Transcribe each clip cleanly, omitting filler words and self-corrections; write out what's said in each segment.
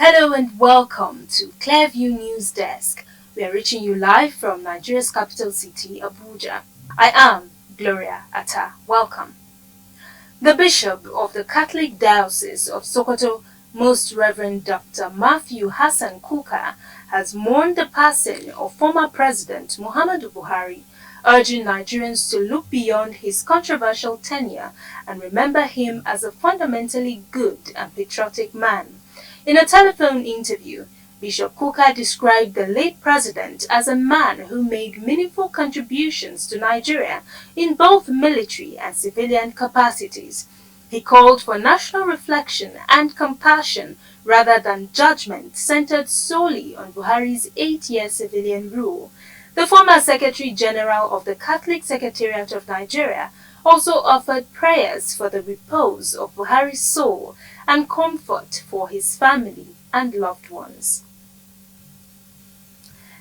Hello and welcome to Clearview News Desk. We are reaching you live from Nigeria's capital city, Abuja. I am Gloria Atta. Welcome. The Bishop of the Catholic Diocese of Sooto, Most Reverend Dr. Matthew Hassan Kuka, has mourned the passing of former President Muhammadu Buhari, urging Nigerians to look beyond his controversial tenure and remember him as a fundamentally good and patriotic man. In a telephone interview, Bishop Kuka described the late president as a man who made meaningful contributions to Nigeria in both military and civilian capacities. He called for national reflection and compassion rather than judgment centered solely on Buhari's 8-year civilian rule. The former Secretary General of the Catholic Secretariat of Nigeria also offered prayers for the repose of Buhari's soul and comfort for his family and loved ones.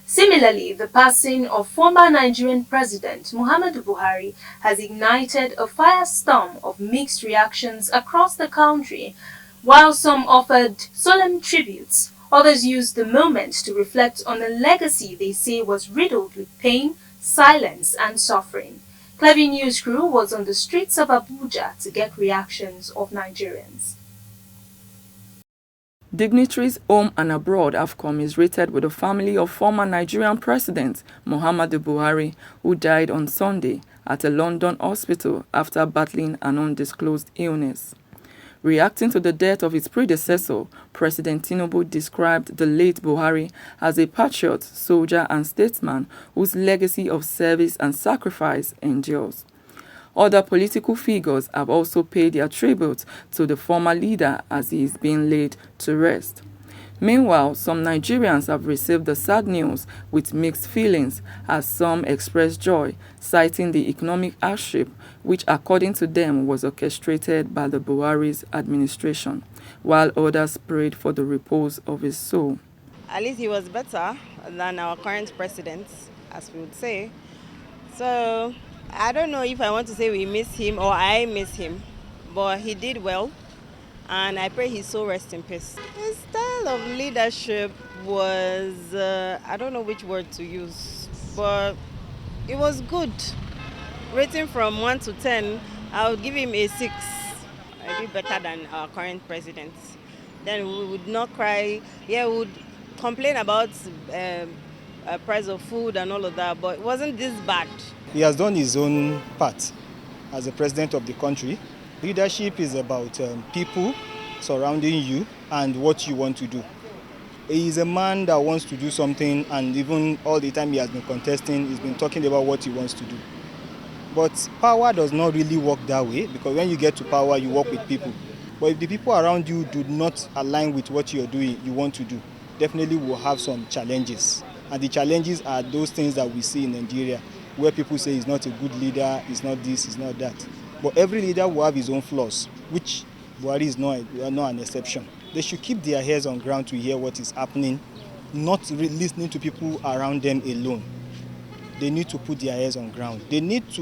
Similarly, the passing of former Nigerian President Muhammadu Buhari has ignited a firestorm of mixed reactions across the country. While some offered solemn tributes, others used the moment to reflect on a legacy they say was riddled with pain, silence, and suffering. Clearview News crew was on the streets of Abuja to get reactions of Nigerians. Dignitaries home and abroad have commiserated with the family of former Nigerian President Muhammadu Buhari, who died on Sunday at a London hospital after battling an undisclosed illness. Reacting to the death of his predecessor, President Tinubu described the late Buhari as a patriot, soldier and statesman whose legacy of service and sacrifice endures. Other political figures have also paid their tribute to the former leader as he is being laid to rest. Meanwhile, some Nigerians have received the sad news with mixed feelings, as some express joy, citing the economic hardship which according to them was orchestrated by the Buhari's administration, while others prayed for the repose of his soul. At least he was better than our current president, as we would say. So I don't know if I want to say we miss him or I miss him, but he did well, and I pray his soul rest in peace. His style of leadership was, I don't know which word to use, but it was good. Rating from 1 to 10, I would give him a 6. I did better than our current president. Then we would not cry. Yeah, we would complain about price of food and all of that, but it wasn't this bad. He has done his own part as the president of the country. Leadership is about people surrounding you and what you want to do. He is a man that wants to do something, and even all the time he has been contesting, he's been talking about what he wants to do. But power does not really work that way, because when you get to power, you work with people. But if the people around you do not align with what you're doing, you want to do, definitely will have some challenges. And the challenges are those things that we see in Nigeria, where people say he's not a good leader, he's not this, he's not that. But every leader will have his own flaws, which Buhari is not an exception. They should keep their ears on ground to hear what is happening, not listening to people around them alone. They need to put their ears on ground. They need to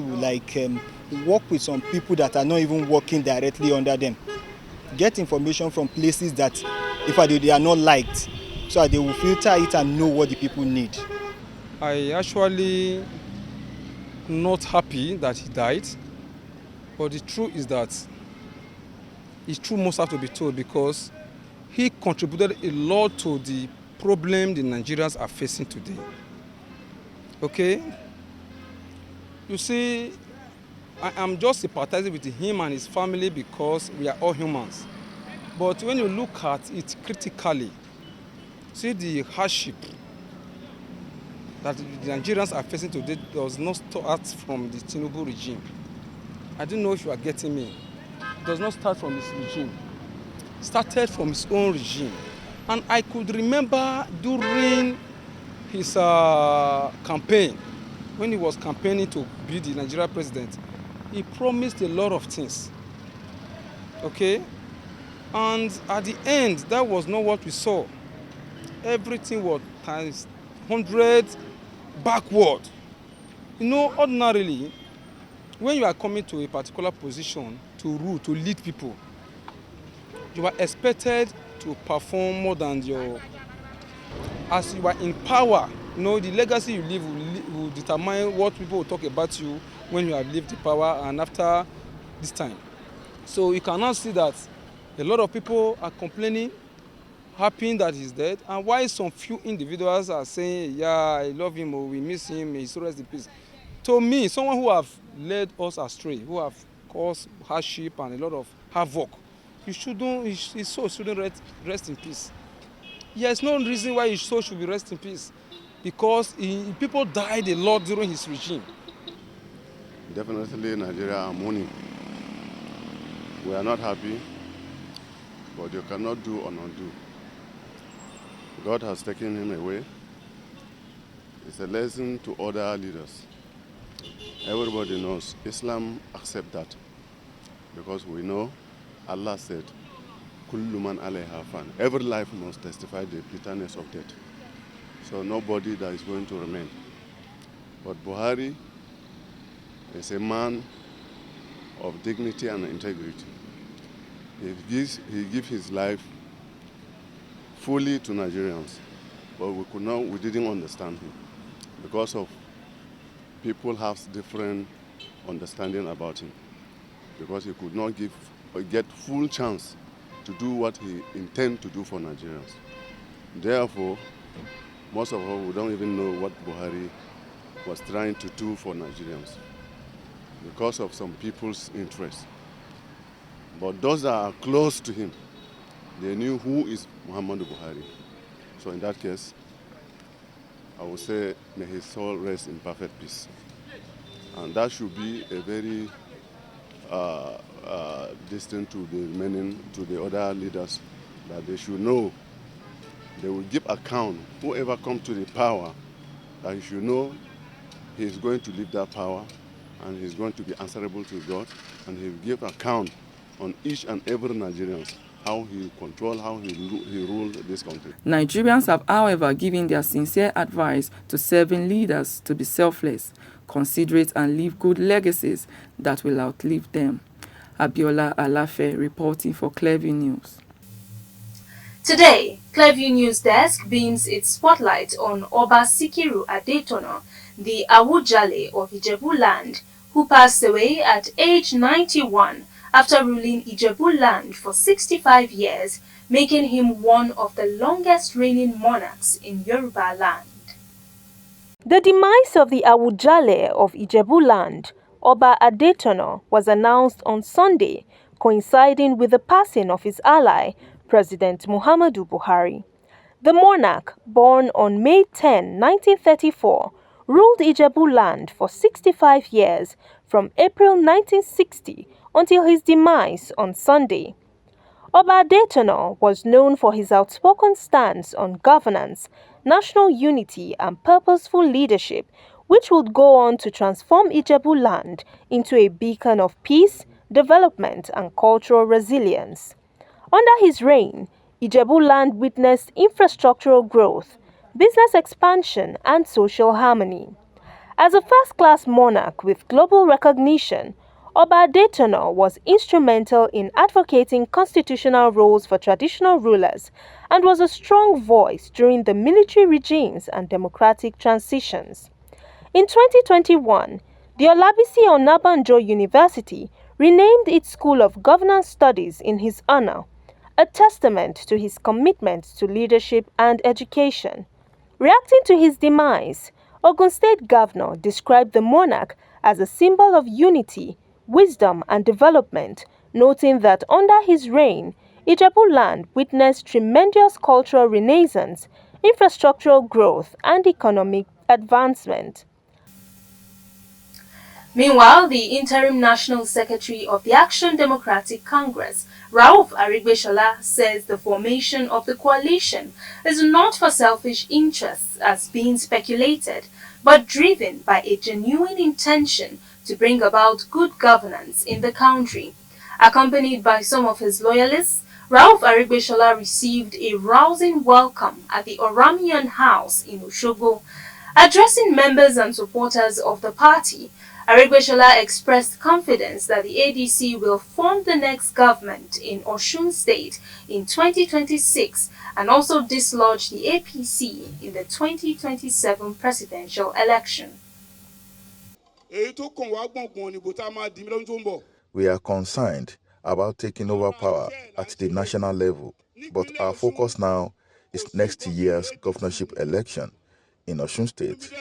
work with some people that are not even working directly under them. Get information from places that, if they are not liked, so that they will filter it and know what the people need. I actually not happy that he died, but the truth is that his truth must have to be told, because he contributed a lot to the problem the Nigerians are facing today. Okay? You see, I am just sympathizing with him and his family because we are all humans. But when you look at it critically, see the hardship that the Nigerians are facing today does not start from the Tinubu regime. I don't know if you are getting me. It does not start from his regime. It started from his own regime. And I could remember during his campaign, when he was campaigning to be the Nigerian president, he promised a lot of things. Okay? And at the end, that was not what we saw. Everything was times 100 backward. You know, ordinarily, when you are coming to a particular position to rule, to lead people, you are expected to perform more than your, as you are in power. You know, the legacy you leave will determine what people will talk about you when you have left the power and after this time. So you cannot see that a lot of people are complaining, happy that he's dead, and why some few individuals are saying, yeah, I love him, or we miss him, may he so rest in peace. To me, someone who have led us astray, who have caused hardship and a lot of havoc, his soul shouldn't rest in peace. There's no reason why his soul should be rest in peace, because people died a lot during his regime. Definitely Nigeria are mourning. We are not happy, but you cannot do or not do. God has taken him away. It's a lesson to other leaders. Everybody knows Islam accepts that, because we know Allah said, Kullu man alayha fan. Every life must testify the bitterness of death. So nobody that is going to remain. But Buhari is a man of dignity and integrity. He gives his life fully to Nigerians, but we didn't understand him because of people have different understanding about him, because he could not get full chance to do what he intends to do for Nigerians. Therefore, most of us, we don't even know what Buhari was trying to do for Nigerians because of some people's interest. But those that are close to him, they knew who is Muhammadu Buhari. So in that case, I would say, may his soul rest in perfect peace. And that should be a very distant to the remaining, to the other leaders, that they should know they will give account. Whoever comes to the power, that he should know he is going to leave that power and he's going to be answerable to God, and he will give account on each and every Nigerian, how he control, how he ruled this country. Nigerians have, however, given their sincere advice to serving leaders to be selfless, considerate, and leave good legacies that will outlive them. Abiola Alafe reporting for Clearview News. Today, Clearview News Desk beams its spotlight on Oba Sikiru Adetono, the Awujale of Ijebu land, who passed away at age 91 after ruling Ijebu land for 65 years, making him one of the longest reigning monarchs in Yoruba land. The demise of the Awujale of Ijebu land, Oba Adetono, was announced on Sunday, coinciding with the passing of his ally, President Muhammadu Buhari. The monarch, born on May 10, 1934, ruled Ijebu land for 65 years from April 1960 until his demise on Sunday. Oba Adetono was known for his outspoken stance on governance, national unity, and purposeful leadership, which would go on to transform Ijebu land into a beacon of peace, development, and cultural resilience. Under his reign, Ijebu land witnessed infrastructural growth, business expansion, and social harmony. As a first-class monarch with global recognition, Oba Adetono was instrumental in advocating constitutional roles for traditional rulers and was a strong voice during the military regimes and democratic transitions. In 2021, the Olabisi Onabanjo University renamed its School of Governance Studies in his honor, a testament to his commitment to leadership and education. Reacting to his demise, Ogun State Governor described the monarch as a symbol of unity, wisdom, and development, noting that under his reign, Ijebu land witnessed tremendous cultural renaissance, infrastructural growth, and economic advancement. Meanwhile, the interim National Secretary of the Action Democratic Congress, Rauf Arigbeshola, says the formation of the coalition is not for selfish interests as being speculated, but driven by a genuine intention to bring about good governance in the country. Accompanied by some of his loyalists, Rauf Arigbeshola received a rousing welcome at the Oramian House in Osogbo. Addressing members and supporters of the party, Aregbesola expressed confidence that the ADC will form the next government in Osun State in 2026 and also dislodge the APC in the 2027 presidential election. We are concerned about taking over power at the national level, but our focus now is next year's governorship election in Osun State.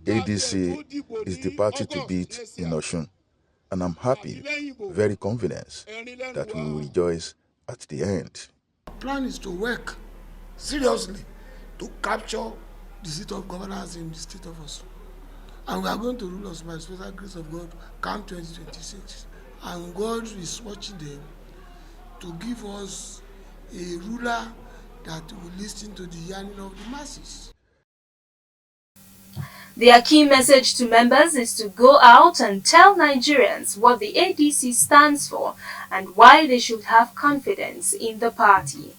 ADC is the party to beat in Osun, and I'm happy, very confident, that we will rejoice at the end. Our plan is to work seriously to capture the seat of governors in the state of Osun. And we are going to rule us by the special grace of God come 2026. And God is watching them to give us a ruler that will listen to the yearning of the masses. Their key message to members is to go out and tell Nigerians what the ADC stands for and why they should have confidence in the party.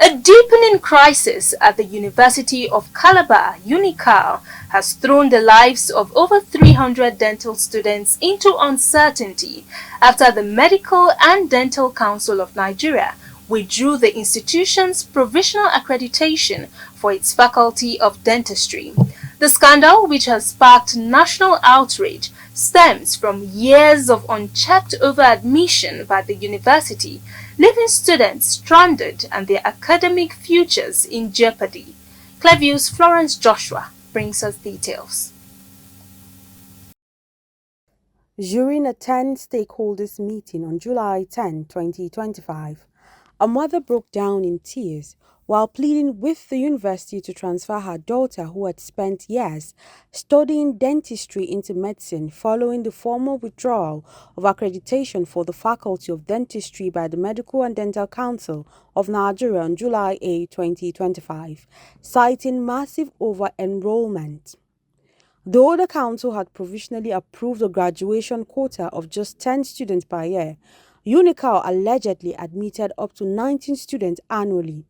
A deepening crisis at the University of Calabar, UNICAL, has thrown the lives of over 300 dental students into uncertainty after the Medical and Dental Council of Nigeria withdrew the institution's provisional accreditation for its Faculty of Dentistry. The scandal, which has sparked national outrage, stems from years of unchecked over-admission by the university, leaving students stranded and their academic futures in jeopardy. Cleview's Florence Joshua brings us details. During a 10 stakeholders meeting on July 10, 2025, a mother broke down in tears while pleading with the university to transfer her daughter, who had spent years studying dentistry, into medicine following the formal withdrawal of accreditation for the Faculty of Dentistry by the Medical and Dental Council of Nigeria on July 8, 2025, citing massive over-enrollment. Though the council had provisionally approved a graduation quota of just 10 students per year, UNICAL allegedly admitted up to 19 students annually.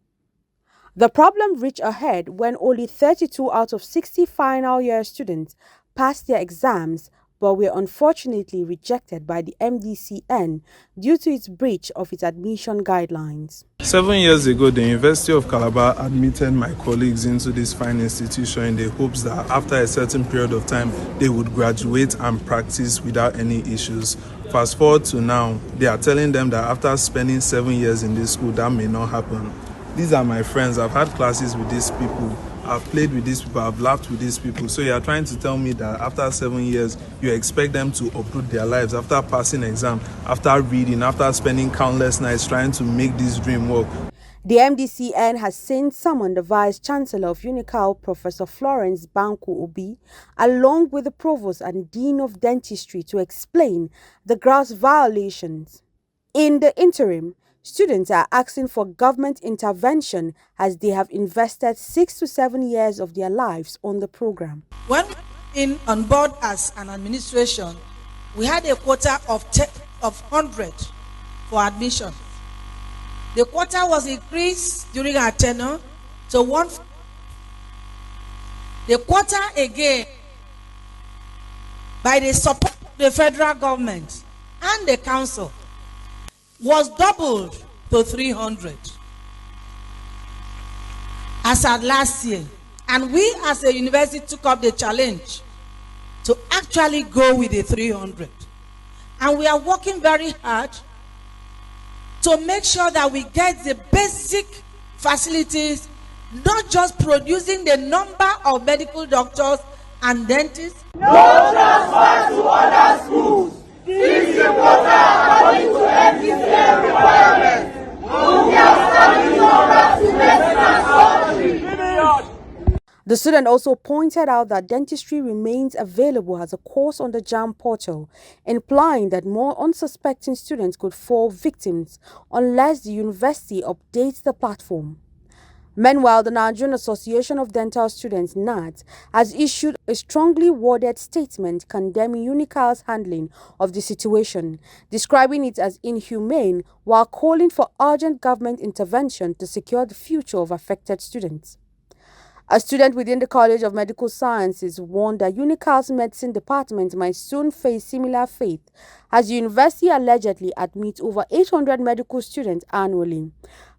The problem reached a head when only 32 out of 60 final year students passed their exams but were unfortunately rejected by the MDCN due to its breach of its admission guidelines. 7 years ago, the University of Calabar admitted my colleagues into this fine institution in the hopes that after a certain period of time, they would graduate and practice without any issues. Fast forward to now, they are telling them that after spending 7 years in this school, that may not happen. These are my friends. I've had classes with these people. I've played with these people. I've laughed with these people. So you are trying to tell me that after 7 years, you expect them to uproot their lives after passing exam, after reading, after spending countless nights trying to make this dream work. The MDCN has since summoned the Vice-Chancellor of UNICAL, Professor Florence Banku Obi, along with the Provost and Dean of Dentistry to explain the gross violations. In the interim, students are asking for government intervention as they have invested 6 to 7 years of their lives on the program. When we came on board as an administration, we had a quota of 100 for admission. The quota was increased during our tenure to 1. The quota again, by the support of the federal government and the council, was doubled to 300 as at last year. And we as a university took up the challenge to actually go with the 300. And we are working very hard to make sure that we get the basic facilities, not just producing the number of medical doctors and dentists. No transfer to other schools. This is according to MDCN requirements. We are standing over to medicine and surgery. The student also pointed out that dentistry remains available as a course on the JAM portal, implying that more unsuspecting students could fall victims unless the university updates the platform. Meanwhile, the Nigerian Association of Dental Students, NAT, has issued a strongly worded statement condemning UNICAL's handling of the situation, describing it as inhumane while calling for urgent government intervention to secure the future of affected students. A student within the College of Medical Sciences warned that UNICAL's medicine department might soon face similar fate as the university allegedly admits over 800 medical students annually,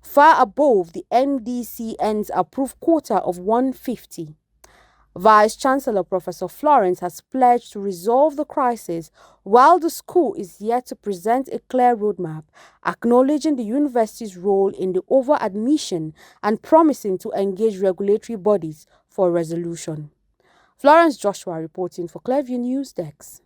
far above the MDCN's approved quota of 150. Vice-Chancellor Professor Florence has pledged to resolve the crisis while the school is yet to present a clear roadmap, acknowledging the university's role in the over-admission and promising to engage regulatory bodies for resolution. Florence Joshua reporting for Clearview News Desk.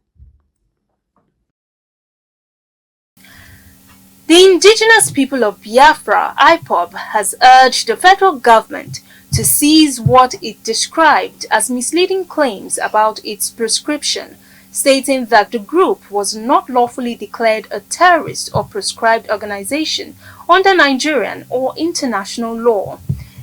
The indigenous people of Biafra, IPOB, has urged the federal government to cease what it described as misleading claims about its proscription, stating that the group was not lawfully declared a terrorist or proscribed organization under Nigerian or international law.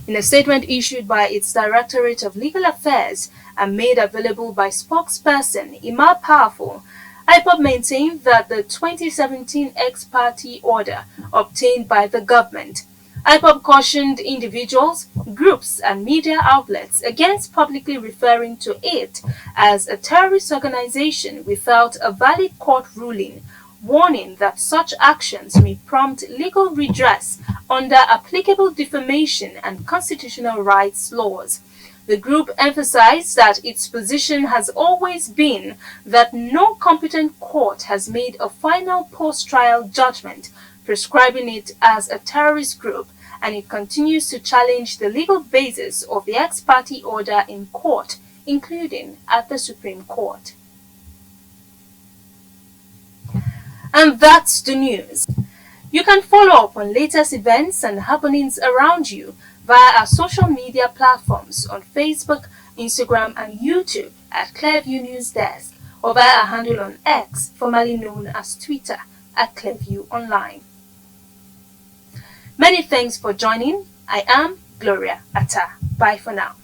In a statement issued by its Directorate of Legal Affairs and made available by spokesperson Ima Powerful, IPOB maintained that the 2017 ex-parte order obtained by the government. IPOB cautioned individuals, groups, and media outlets against publicly referring to it as a terrorist organization without a valid court ruling, warning that such actions may prompt legal redress under applicable defamation and constitutional rights laws. The group emphasized that its position has always been that no competent court has made a final post-trial judgment prescribing it as a terrorist group, and it continues to challenge the legal basis of the ex-parte order in court, including at the Supreme Court. And that's the news. You can follow up on latest events and happenings around you via our social media platforms on Facebook, Instagram, and YouTube at Clearview News Desk, or via our handle on X, formerly known as Twitter, at Clearview Online. Many thanks for joining. I am Gloria Atta. Bye for now.